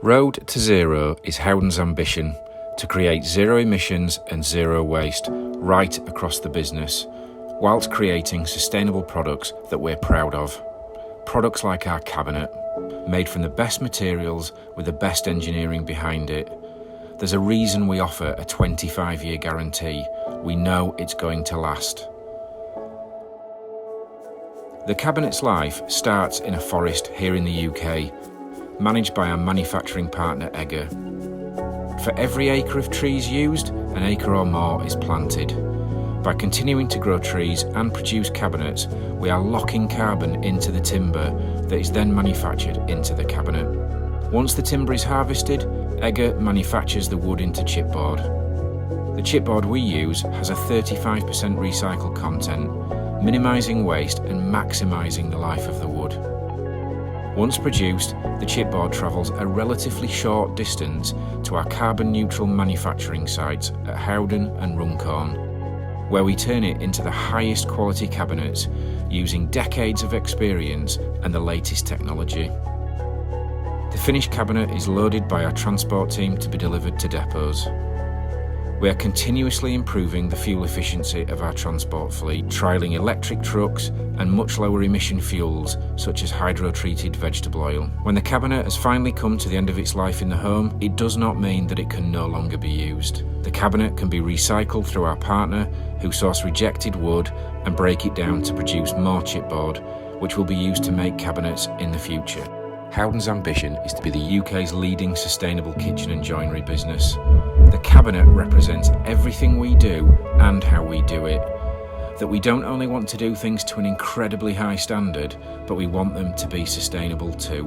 Road to Zero is Howdens' ambition to create zero emissions and zero waste right across the business, whilst creating sustainable products that we're proud of. Products like our cabinet, made from the best materials with the best engineering behind it. There's a reason we offer a 25-year guarantee. We know it's going to last. The cabinet's life starts in a forest here in the UK, managed by our manufacturing partner Egger. For every acre of trees used, an acre or more is planted. By continuing to grow trees and produce cabinets, we are locking carbon into the timber that is then manufactured into the cabinet. Once the timber is harvested, Egger manufactures the wood into chipboard. The chipboard we use has a 35% recycled content, minimising waste and maximising the life of the wood. Once produced, the chipboard travels a relatively short distance to our carbon-neutral manufacturing sites at Howden and Runcorn, where we turn it into the highest quality cabinets using decades of experience and the latest technology. The finished cabinet is loaded by our transport team to be delivered to depots. We are continuously improving the fuel efficiency of our transport fleet, trialling electric trucks and much lower emission fuels such as hydro-treated vegetable oil. When the cabinet has finally come to the end of its life in the home, it does not mean that it can no longer be used. The cabinet can be recycled through our partner, who source rejected wood and break it down to produce more chipboard, which will be used to make cabinets in the future. Howdens' ambition is to be the UK's leading sustainable kitchen and joinery business. The cabinet represents everything we do and how we do it. That we don't only want to do things to an incredibly high standard, but we want them to be sustainable too.